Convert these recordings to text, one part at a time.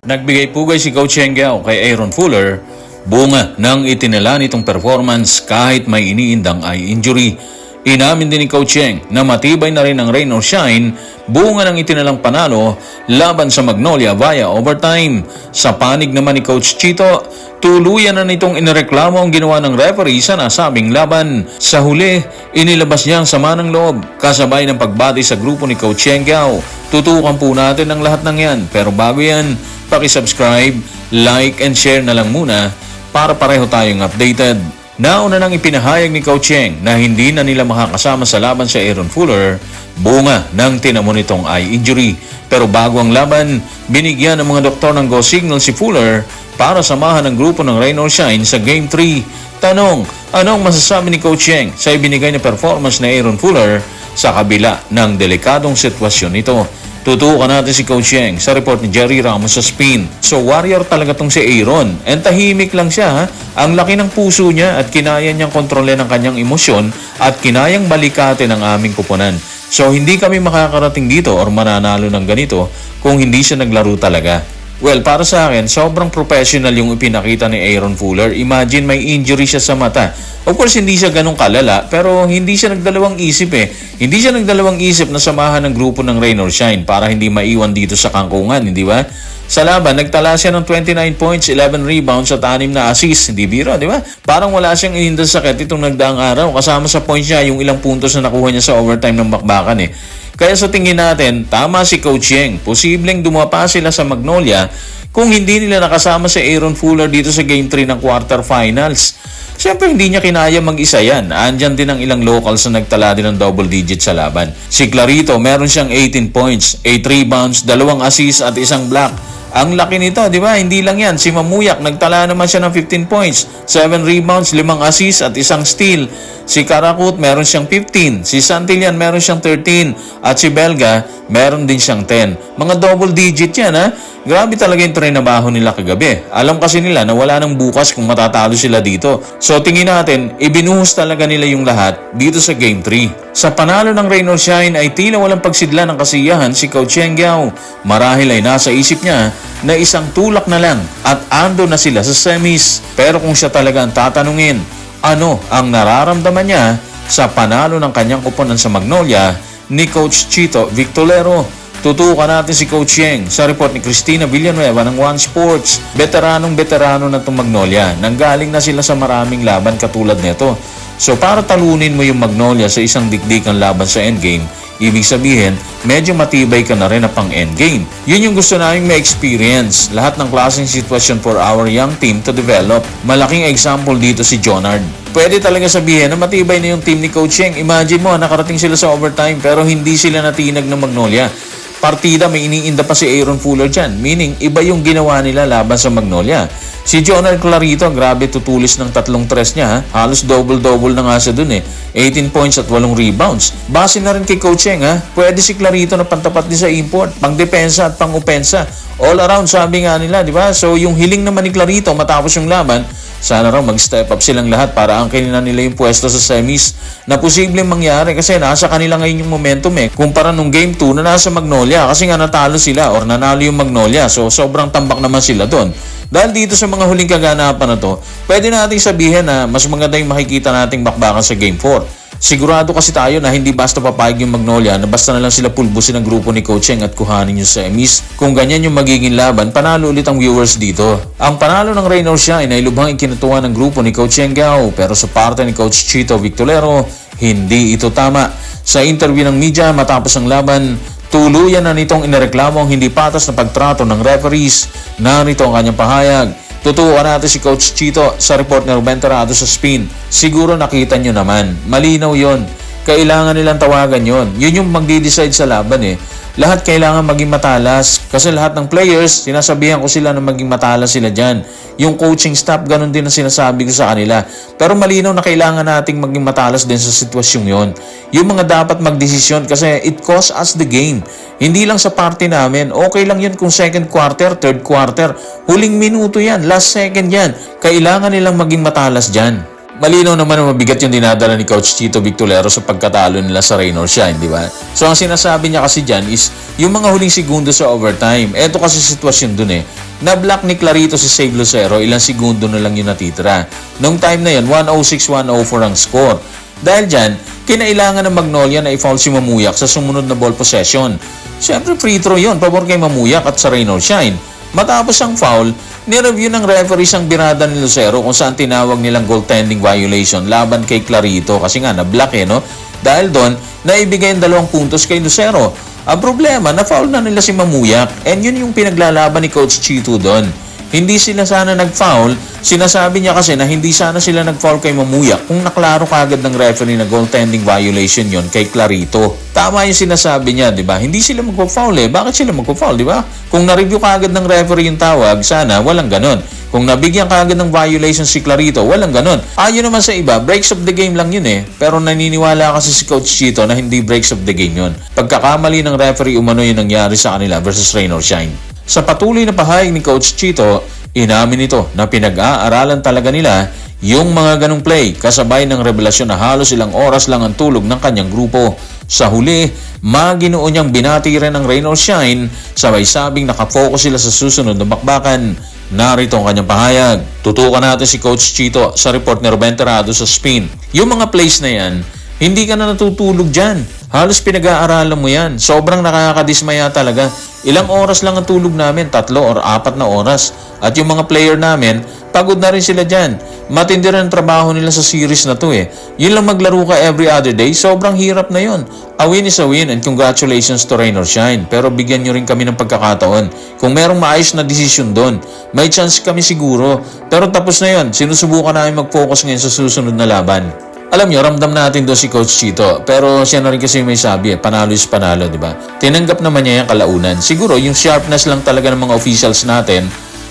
Nagbigay pugay si Coach Henggao kay Aaron Fuller, bunga ng itinala nitong performance kahit may iniindang eye injury. Inamin din ni Coach Heng na matibay na rin ang rain or shine, bunga ng itinalang panalo laban sa Magnolia via overtime. Sa panig naman ni Coach Chito, tuluyan na nitong inireklamo ang ginawa ng referee sa nasabing laban. Sa huli, inilabas niya ang sama ng loob kasabay ng pagbati sa grupo ni Coach Henggao. Tutukan po natin ang lahat ng yan, pero bago yan, paki-subscribe, like and share na lang muna para pareho tayong updated. Nauna nang ipinahayag ni Coach Heng na hindi na nila makakasama sa laban sa Aaron Fuller, bunga ng tinamo nitong eye injury. Pero bago ang laban, binigyan ng mga doktor ng go signal si Fuller para samahan ang grupo ng Rain or Shine sa Game 3. Tanong, anong masasabi ni Coach Heng sa ibinigay na performance ni Aaron Fuller sa kabila ng delikadong sitwasyon nito? Tutukan natin si Coach Heng sa report ni Jerry Ramos sa Spin. So warrior talaga tong si Aaron. And tahimik lang siya ha. Ang laki ng puso niya at kinaya niyang kontrolin ang kanyang emosyon at kinayang balikatin ang aming kupunan. So hindi kami makakarating dito or mananalo ng ganito kung hindi siya naglaro talaga. Well, para sa akin, sobrang professional yung ipinakita ni Aaron Fuller. Imagine may injury siya sa mata. Of course, hindi siya ganun kalala, pero hindi siya nagdalawang isip eh. Hindi siya nagdalawang isip na samahan ng grupo ng Rain or Shine para hindi maiwan dito sa kangkungan, hindi ba? Sa laban, nagtala siya ng 29 points, 11 rebounds at 6 na assists. Hindi biro, di ba? Parang wala siyang inindang sakit itong nagdaang araw. Kasama sa points niya yung ilang puntos na nakuha niya sa overtime ng bakbakan eh. Kaya sa tingin natin, tama si Coach Heng. Posibleng dumapa sila sa Magnolia kung hindi nila nakasama si Aaron Fuller dito sa Game 3 ng quarterfinals. Siyempre hindi niya kinaya mag-isa yan. Andyan din ang ilang locals na nagtala din ng double digit sa laban. Si Clarito, meron siyang 18 points, 8 rebounds, 2 assists at 1 block. Ang laki nito, di ba? Hindi lang yan. Si Mamuyak, nagtala naman siya ng 15 points, 7 rebounds, 5 assists at 1 steal. Si Karakut, meron siyang 15. Si Santillan, meron siyang 13. At si Belga, meron din siyang 10. Mga double digit yan, ha? Grabe talaga yung trinabaho nila kagabi. Alam kasi nila na wala nang bukas kung matatalo sila dito. So tingin natin, ibinuhos talaga nila yung lahat dito sa Game 3. Sa panalo ng Rain or Shine ay tila walang pagsidla ng kasiyahan si Coach Henggao. Marahil ay nasa isip niya na isang tulak na lang at ando na sila sa semis. Pero kung siya talaga ang tatanungin, ano ang nararamdaman niya sa panalo ng kanyang koponan sa Magnolia ni Coach Chito Victorero? Tutukan natin si Coach Heng sa report ni Cristina Villanueva ng One Sports. Veteranong-veterano na itong Magnolia. Nanggaling na sila sa maraming laban katulad nito. So para talunin mo yung Magnolia sa isang dikdikang laban sa endgame, ibig sabihin, medyo matibay ka na rin na pang endgame. Yun yung gusto namin ma-experience. Lahat ng klaseng sitwasyon for our young team to develop. Malaking example dito si Jonard. Pwede talaga sabihin na matibay na yung team ni Coach Heng. Imagine mo, nakarating sila sa overtime pero hindi sila natinag ng Magnolia. Partida, may iniinda pa si Aaron Fuller dyan. Meaning, iba yung ginawa nila laban sa Magnolia. Si Jonard Clarito, grabe tutulis ng 3 tres niya. Ha? Halos double-double na nga siya dun eh. 18 points at 8 rebounds. Base na rin kay Coach Heng ha. Pwede si Clarito na pantapat din sa import. Pang-depensa at pang-opensa. All around, sabi nga nila, di ba? So, yung hiling naman ni Clarito matapos yung laban, sana raw mag-step up silang lahat para angkinin na nila yung pwesto sa semis na posibleng mangyari kasi nasa kanila ngayon yung momentum eh. Kumpara nung Game 2 na nasa Magnolia kasi nga natalo sila or nanalo yung Magnolia. So, sobrang tambak naman sila doon. Dahil dito sa mga huling kaganapan na to, pwede nating sabihin na mas maganda yung makikita nating bakbakan sa Game 4. Sigurado kasi tayo na hindi basta papayag yung Magnolia na basta na lang sila pulbusin ng grupo ni Coach Heng at kuhanin yung semis. Kung ganyan yung magiging laban, panalo ulit ang viewers dito. Ang panalo ng Rain or Shine ay lubhang ikinatuwa ng grupo ni Coach Henggao pero sa parte ni Coach Chito Victorero, hindi ito tama. Sa interview ng media matapos ang laban, tuluyan na nitong inireklamo ang hindi patas na pagtrato ng referees. Narito ang kanyang pahayag. Tutukan natin si Coach Chito sa report ni Ruben Terrado sa Spin. Siguro nakita nyo naman. Malinaw yon. Kailangan nilang tawagan yon. Yun yung magdi-decide sa laban eh. Lahat kailangan maging matalas. Kasi lahat ng players, sinasabihan ko sila na maging matalas sila dyan. Yung coaching staff, ganun din ang sinasabi ko sa kanila. Pero malinaw na kailangan nating maging matalas din sa sitwasyong yon. Yung mga dapat magdesisyon kasi it costs us the game. Hindi lang sa party namin. Okay lang yun kung second quarter, third quarter. Huling minuto yan, last second yan. Kailangan nilang maging matalas dyan. malinaw naman na mabigat yung dinadala ni Coach Chito Victolero sa pagkatalo nila sa rain or shine, di ba? So ang sinasabi niya kasi dyan is yung mga huling segundo sa overtime. Eto kasi sitwasyon dun na-block ni Clarito si Save Lucero, ilang segundo na lang yung natitira. Nung time na yun, 106-104 ang score. Dahil dyan, kinailangan ng Magnolia na i-foul si Mamuyak sa sumunod na ball possession. Siyempre free throw yun, pabor kay Mamuyak at sa rain or shine. Matapos ang foul, nireview ng referees ang birada ni Lucero kung saan tinawag nilang goaltending violation laban kay Clarito kasi nga na-block no? Dahil doon, naibigay ang 2 puntos kay Lucero. Ang problema, na-foul na nila si Mamuyak and yun yung pinaglalaban ni Coach Chito doon. Hindi sila sana nag-foul, sinasabi niya kasi na hindi sana sila nag-foul kay Mamuyak kung naklaro kagad ng referee na goaltending violation yon kay Clarito. Tama yung sinasabi niya, di ba? Hindi sila magpo-foul Bakit sila magpo-foul, di ba? Kung na-review kagad ng referee yung tawag, sana walang ganon. Kung nabigyan kagad ng violation si Clarito, walang ganon. Ayon naman sa iba, breaks of the game lang yun Pero naniniwala kasi si Coach Chito na hindi breaks of the game yun. Pagkakamali ng referee umano yung nangyari sa kanila versus rain or shine. Sa patuloy na pahayag ni Coach Chito, inamin ito na pinag-aaralan talaga nila yung mga ganong play kasabay ng revelasyon na halos ilang oras lang ang tulog ng kanyang grupo. Sa huli, maginoo niyang binati rin ng rain or shine, sabay sabing nakafocus sila sa susunod na bakbakan. Narito ang kanyang pahayag. Tutukan natin si Coach Chito sa report ni Ruben Terrado sa Spin. Yung mga plays na yan, hindi ka na natutulog dyan. Halos pinag-aaralan mo yan. Sobrang nakakadismaya talaga. Ilang oras lang ang tulog namin, 3 or 4 na oras. At yung mga player namin, pagod na rin sila dyan. Matindi rin ang trabaho nila sa series na to Yun lang maglaro ka every other day, sobrang hirap na yun. A win is a win and congratulations to rain or shine. Pero bigyan nyo rin kami ng pagkakataon. Kung merong maayos na desisyon doon, may chance kami siguro. Pero tapos na yun, sinusubukan namin mag-focus ngayon sa susunod na laban. Alam nyo, ramdam natin doon si Coach Chito. Pero siya na rin kasi may sabi panalo is panalo, di ba? Tinanggap naman niya yung kalaunan. Siguro, yung sharpness lang talaga ng mga officials natin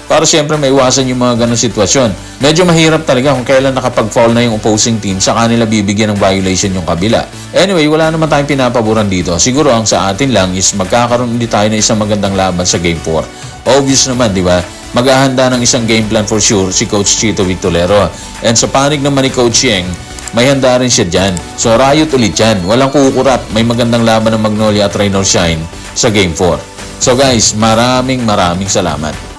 para siyempre maiwasan yung mga ganong sitwasyon. Medyo mahirap talaga kung kailan nakapag-foul na yung opposing team sa kanila bibigyan ng violation yung kabila. Anyway, wala naman tayong pinapaboran dito. Siguro, ang sa atin lang is magkakaroon din tayo ng isang magandang laban sa Game 4. Obvious naman, di ba? Maghahanda ng isang game plan for sure si Coach Chito Victolero. And sa panig naman ni Coach Yeng, may handa rin siya dyan. So, riot ulit yan. Walang kukurat. May magandang laban ng Magnolia at rain or shine sa Game 4. So guys, maraming salamat.